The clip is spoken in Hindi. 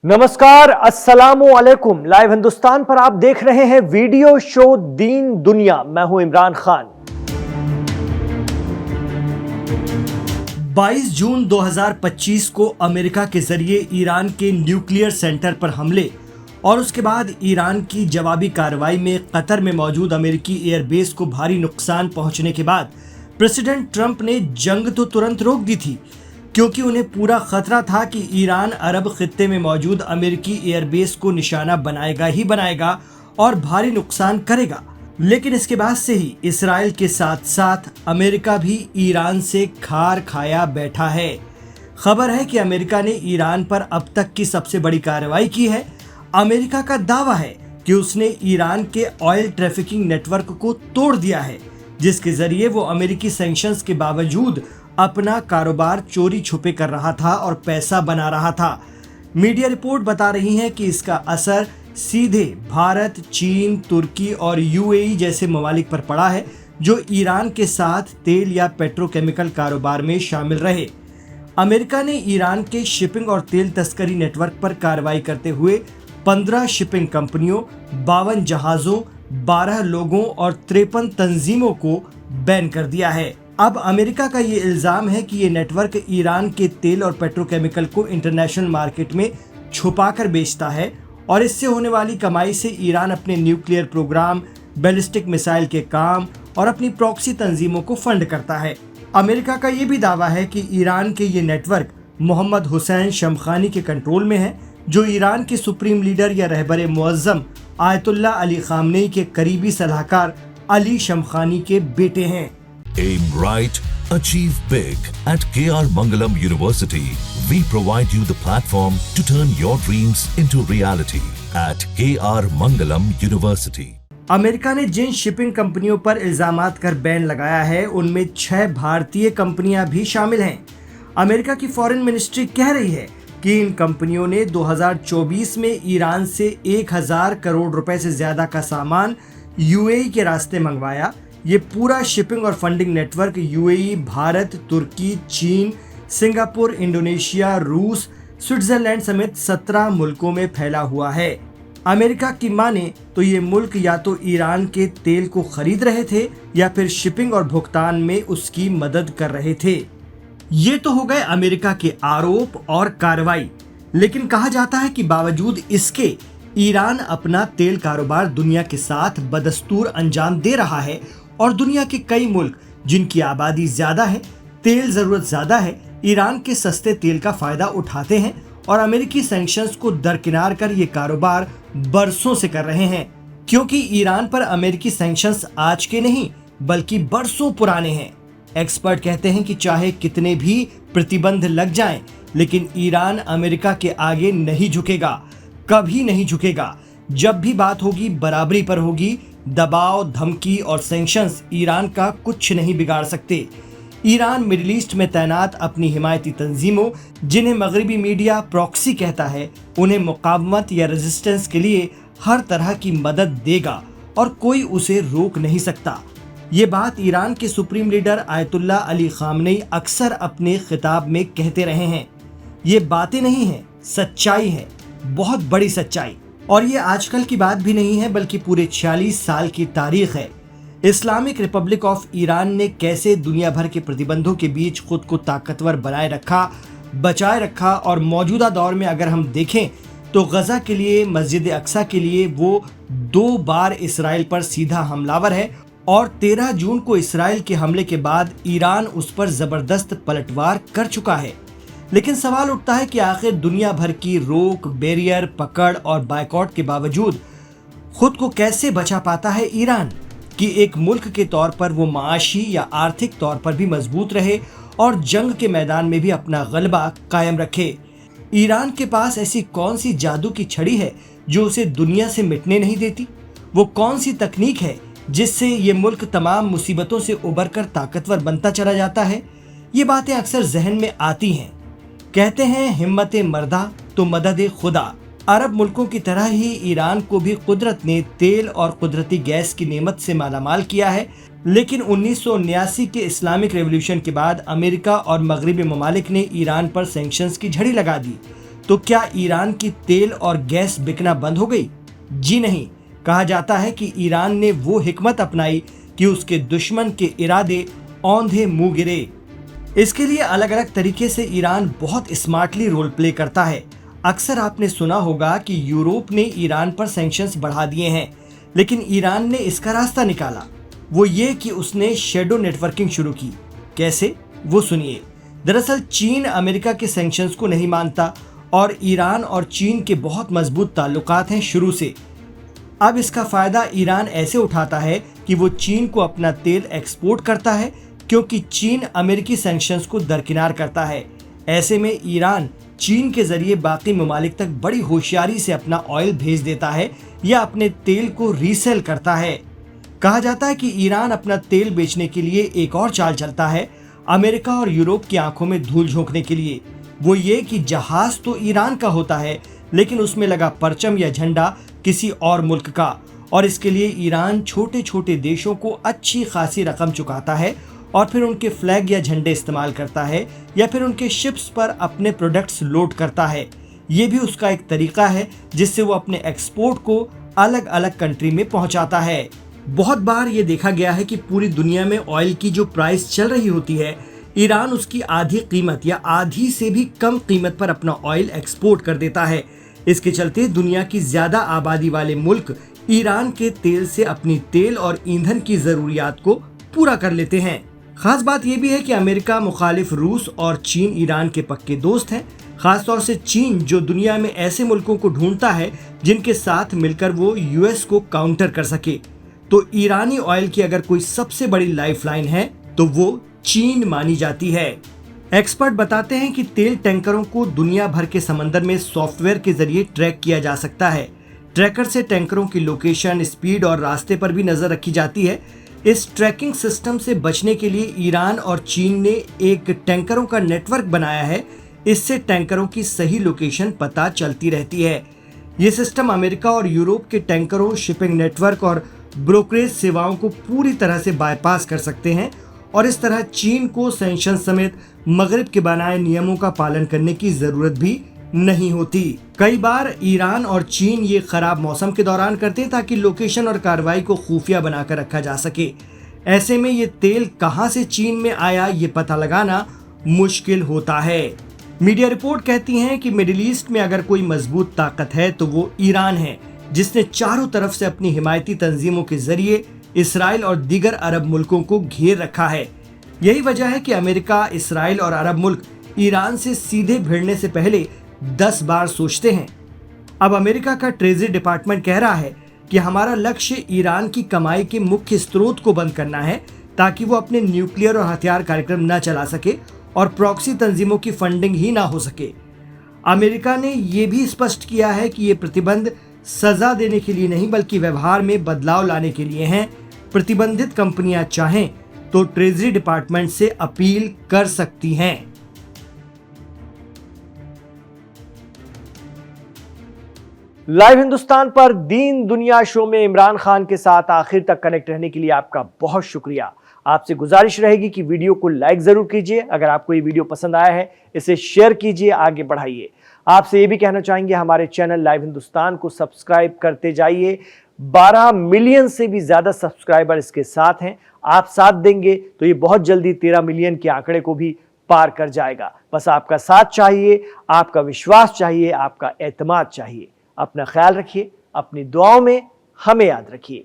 नमस्कार, अस्सलामु अलैकुम। लाइव हिंदुस्तान पर आप देख रहे हैं वीडियो शो दीन दुनिया। मैं हूं इमरान खान। 22 जून 2025 को अमेरिका के जरिए ईरान के न्यूक्लियर सेंटर पर हमले और उसके बाद ईरान की जवाबी कार्रवाई में कतर में मौजूद अमेरिकी एयरबेस को भारी नुकसान पहुंचने के बाद प्रेसिडेंट ट्रंप ने जंग तो तुरंत रोक दी थी, क्योंकि उन्हें पूरा खतरा था कि ईरान अरब खित्ते में मौजूद अमेरिकी एयरबेस को निशाना बनाएगा ही बनाएगा और भारी नुकसान करेगा। लेकिन इसके बाद से ही इसराइल के साथ साथ अमेरिका भी ईरान से खार खाया बैठा है। खबर है कि अमेरिका ने ईरान पर अब तक की सबसे बड़ी कार्रवाई की है। अमेरिका का दावा है कि उसने ईरान के ऑयल ट्रैफिकिंग नेटवर्क को तोड़ दिया है, जिसके जरिए वो अमेरिकी सैंक्शंस के बावजूद अपना कारोबार चोरी छुपे कर रहा था और पैसा बना रहा था। मीडिया रिपोर्ट बता रही है कि इसका असर सीधे भारत, चीन, तुर्की और यूएई जैसे ममालिक पर पड़ा है, जो ईरान के साथ तेल या पेट्रोकेमिकल कारोबार में शामिल रहे। अमेरिका ने ईरान के शिपिंग और तेल तस्करी नेटवर्क पर कार्रवाई करते हुए 15 शिपिंग कंपनियों, 52 जहाजों, 12 लोगों और 53 तंजीमों को बैन कर दिया है। अब अमेरिका का ये इल्जाम है कि ये नेटवर्क ईरान के तेल और पेट्रोकेमिकल को इंटरनेशनल मार्केट में छुपाकर बेचता है और इससे होने वाली कमाई से ईरान अपने न्यूक्लियर प्रोग्राम, बैलिस्टिक मिसाइल के काम और अपनी प्रॉक्सी तंजीमों को फंड करता है। अमेरिका का ये भी दावा है कि ईरान के ये नेटवर्क मोहम्मद हुसैन शमखानी के कंट्रोल में है, जो ईरान के सुप्रीम लीडर या रहबर मुअज्जम आयतुल्ला अली खामनेई के करीबी सलाहकार अली शमखानी के बेटे हैं। Aim right, achieve big. At KR Mangalam University, we provide you the platform to turn your dreams into reality. At KR Mangalam University. America ने जिन शिपिंग कंपनियों पर इल्जामात कर बैन लगाया है, उनमें 6 भारतीय कंपनियां भी शामिल हैं। अमेरिका की फॉरेन मिनिस्ट्री कह रही है कि इन कंपनियों ने 2024 में ईरान से 1000 करोड़ रुपए से ज्यादा का सामान यूएई के रास्ते मंगवाया। ये पूरा शिपिंग और फंडिंग नेटवर्क यूएई, भारत, तुर्की, चीन, सिंगापुर, इंडोनेशिया, रूस, स्विट्जरलैंड समेत 17 मुल्कों में फैला हुआ है। अमेरिका की माने तो ये मुल्क या तो ईरान के तेल को खरीद रहे थे या फिर शिपिंग और भुगतान में उसकी मदद कर रहे थे। ये तो हो गए अमेरिका के आरोप और कार्रवाई, लेकिन कहा जाता है कि बावजूद इसके ईरान अपना तेल कारोबार दुनिया के साथ बदस्तूर अंजाम दे रहा है और दुनिया के कई मुल्क जिनकी आबादी ज्यादा है, तेल जरूरत ज्यादा है, ईरान के सस्ते तेल का फायदा उठाते हैं और अमेरिकी सैंक्शंस को दरकिनार कर ये कारोबार बरसों से कर रहे हैं, क्योंकि ईरान पर अमेरिकी सैंक्शंस आज के नहीं बल्कि बरसों पुराने हैं। एक्सपर्ट कहते हैं कि चाहे कितने भी प्रतिबंध लग जाएं, लेकिन ईरान अमेरिका के आगे नहीं झुकेगा, कभी नहीं झुकेगा। जब भी बात होगी बराबरी पर होगी। दबाव, धमकी और सैंक्शंस ईरान का कुछ नहीं बिगाड़ सकते। ईरान मिडिल ईस्ट में तैनात अपनी हिमायती तंजीमों, जिन्हें मगरबी मीडिया प्रॉक्सी कहता है, उन्हें मुकावमत या रेजिस्टेंस के लिए हर तरह की मदद देगा और कोई उसे रोक नहीं सकता। ये बात ईरान के supreme leader ayatollah Ali Khamenei अक्सर अपने खिताब में कहते रहे हैं। ये बातें नहीं हैं, सच्चाई है, बहुत बड़ी सच्चाई। और ये आजकल की बात भी नहीं है, बल्कि पूरे 46 साल की तारीख है। इस्लामिक रिपब्लिक ऑफ ईरान ने कैसे दुनिया भर के प्रतिबंधों के बीच खुद को ताकतवर बनाए रखा, बचाए रखा और मौजूदा दौर में अगर हम देखें तो गजा के लिए, मस्जिद अक्सा के लिए वो 2 बार इसराइल पर सीधा हमलावर है और 13 जून को इसराइल के हमले के बाद ईरान उस पर जबरदस्त पलटवार कर चुका है। लेकिन सवाल उठता है कि आखिर दुनिया भर की रोक, बैरियर, पकड़ और बायकॉट के बावजूद खुद को कैसे बचा पाता है ईरान कि एक मुल्क के तौर पर वो माशी या आर्थिक तौर पर भी मजबूत रहे और जंग के मैदान में भी अपना गलबा कायम रखे। ईरान के पास ऐसी कौन सी जादू की छड़ी है जो उसे दुनिया से मिटने नहीं देती? वो कौन सी तकनीक है जिससे ये मुल्क तमाम मुसीबतों से उबर कर ताकतवर बनता चला जाता है? ये बातें अक्सर जहन में आती हैं। कहते हैं हिम्मत मर्दा तो मदद खुदा। अरब मुल्कों की तरह ही ईरान को भी कुदरत ने तेल और कुदरती गैस की नेमत से मालामाल किया है, लेकिन 1979 के इस्लामिक रेवोल्यूशन के बाद अमेरिका और मगरबी ममालिक ने ईरान पर सैंक्शंस की झड़ी लगा दी, तो क्या ईरान की तेल और गैस बिकना बंद हो गई? जी नहीं। कहा जाता है कि ईरान ने वो हिकमत अपनाई कि उसके दुश्मन के इरादे औंधे मुंह गिरे। इसके लिए अलग अलग तरीके से ईरान बहुत स्मार्टली रोल प्ले करता है। अक्सर आपने सुना होगा कि यूरोप ने ईरान पर सैंक्शंस बढ़ा दिए हैं, लेकिन ईरान ने इसका रास्ता निकाला। वो ये कि उसने शैडो नेटवर्किंग शुरू की। कैसे, वो सुनिए। दरअसल चीन अमेरिका के सैंक्शंस को नहीं मानता और ईरान और चीन के बहुत मजबूत ताल्लुकात हैं शुरू से। अब इसका फायदा ईरान ऐसे उठाता है कि वो चीन को अपना तेल एक्सपोर्ट करता है, क्योंकि चीन अमेरिकी सैंक्शंस को दरकिनार करता है। ऐसे में ईरान चीन के जरिए बाकी ममालिक तक बड़ी होशियारी से अपना ऑयल भेज देता है या अपने तेल को रीसेल करता है। कहा जाता है कि ईरान अपना तेल बेचने के लिए एक और चाल चलता है, अमेरिका और यूरोप की आंखों में धूल झोंकने के लिए। वो ये कि जहाज तो ईरान का होता है, लेकिन उसमें लगा परचम या झंडा किसी और मुल्क का, और इसके लिए ईरान छोटे छोटे देशों को अच्छी खासी रकम चुकाता है और फिर उनके फ्लैग या झंडे इस्तेमाल करता है या फिर उनके शिप्स पर अपने प्रोडक्ट्स लोड करता है। ये भी उसका एक तरीका है जिससे वो अपने एक्सपोर्ट को अलग अलग कंट्री में पहुंचाता है। बहुत बार ये देखा गया है कि पूरी दुनिया में ऑयल की जो प्राइस चल रही होती है, ईरान उसकी आधी कीमत या आधी से भी कम कीमत पर अपना ऑयल एक्सपोर्ट कर देता है। इसके चलते दुनिया की ज्यादा आबादी वाले मुल्क ईरान के तेल से अपनी तेल और ईंधन की जरूरियात को पूरा कर लेते हैं। खास बात यह भी है कि अमेरिका मुखालिफ रूस और चीन ईरान के पक्के दोस्त हैं। खासतौर से चीन, जो दुनिया में ऐसे मुल्कों को ढूंढता है जिनके साथ मिलकर वो यूएस को काउंटर कर सके। तो ईरानी ऑयल की अगर कोई सबसे बड़ी लाइफलाइन है तो वो चीन मानी जाती है। एक्सपर्ट बताते हैं कि तेल टैंकरों को दुनिया भर के समंदर में सॉफ्टवेयर के जरिए ट्रैक किया जा सकता है। ट्रैकर से टैंकरों की लोकेशन, स्पीड और रास्ते पर भी नजर रखी जाती है। इस ट्रैकिंग सिस्टम से बचने के लिए ईरान और चीन ने एक टैंकरों का नेटवर्क बनाया है। इससे टैंकरों की सही लोकेशन पता चलती रहती है। ये सिस्टम अमेरिका और यूरोप के टैंकरों, शिपिंग नेटवर्क और ब्रोकरेज सेवाओं को पूरी तरह से बाईपास कर सकते हैं और इस तरह चीन को सैंक्शन समेत मगरिब के बनाए नियमों का पालन करने की जरूरत भी नहीं होती। कई बार ईरान और चीन ये खराब मौसम के दौरान करते हैं ताकि लोकेशन और कार्रवाई को खुफिया बनाकर रखा जा सके। ऐसे में ये तेल कहां से चीन में आया, ये पता लगाना मुश्किल होता है। मीडिया रिपोर्ट कहती हैं कि मिडिल ईस्ट में अगर कोई मजबूत ताकत है तो वो ईरान है, जिसने चारों तरफ से अपनी हिमायती तंजीमों के जरिए इसराइल और दीगर अरब मुल्कों को घेर रखा है। यही वजह है कि अमेरिका, इसराइल और अरब मुल्क ईरान से सीधे भिड़ने से पहले 10 बार सोचते हैं। अब अमेरिका का ट्रेजरी डिपार्टमेंट कह रहा है कि हमारा लक्ष्य ईरान की कमाई के मुख्य स्रोत को बंद करना है, ताकि वो अपने न्यूक्लियर और हथियार कार्यक्रम न चला सके और प्रॉक्सी तंजीमों की फंडिंग ही ना हो सके। अमेरिका ने यह भी स्पष्ट किया है कि ये प्रतिबंध सजा देने के लिए नहीं, बल्कि व्यवहार में बदलाव लाने के लिए हैं। प्रतिबंधित कंपनियां चाहें तो ट्रेजरी डिपार्टमेंट से अपील कर सकती हैं। लाइव हिंदुस्तान पर दीन दुनिया शो में इमरान खान के साथ आखिर तक कनेक्ट रहने के लिए आपका बहुत शुक्रिया। आपसे गुजारिश रहेगी कि वीडियो को लाइक जरूर कीजिए। अगर आपको ये वीडियो पसंद आया है, इसे शेयर कीजिए, आगे बढ़ाइए। आपसे ये भी कहना चाहेंगे, हमारे चैनल लाइव हिंदुस्तान को सब्सक्राइब करते जाइए। 12 मिलियन से भी ज्यादा सब्सक्राइबर इसके साथ हैं। आप साथ देंगे तो ये बहुत जल्दी 13 मिलियन के आंकड़े को भी पार कर जाएगा। बस आपका साथ चाहिए, आपका विश्वास चाहिए, आपका एतमाद चाहिए। अपना ख्याल रखिए, अपनी दुआओं में हमें याद रखिए।